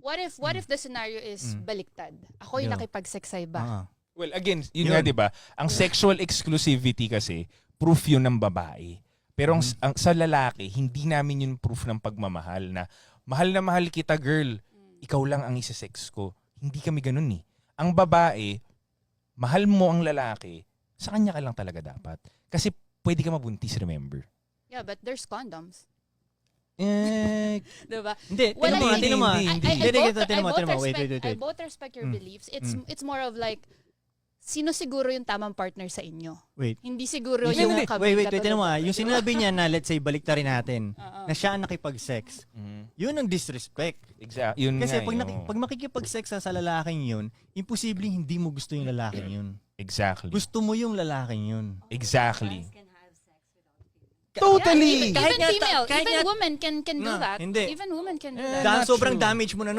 What if the scenario is baliktad? Ako yung nakipag-sex sa iba. Well, again, yun nga, di ba? Ang sexual exclusivity kasi, proof yun ng babae. Pero sa lalaki, hindi namin yun proof ng pagmamahal na mahal kita, girl. Ikaw lang ang isa-sex ko. Hindi kami ganun eh. Ang babae, mahal mo ang lalaki, sa kanya ka lang talaga dapat. Kasi pwede ka mabuntis, remember? Yeah, but there's condoms. Diba? Hindi, Tinan mo. Wait. I both respect your beliefs. It's more of like, sino siguro yung tamang partner sa inyo? Wait. Hindi siguro Wait, yung wait, tinan mo yung sinabi niya na let's say balik rin natin na siya ang nakipag-sex. Yun ang disrespect. Exactly. Yun Kasi nga, pag makikipag-sex sa lalaking yun, imposibleng hindi mo gusto yung lalaking yun. Exactly. Gusto mo yung lalaking yun. Exactly. Totally! Even female, even women can do that. Hindi. Even women can do that. Dahil sobrang damage mo na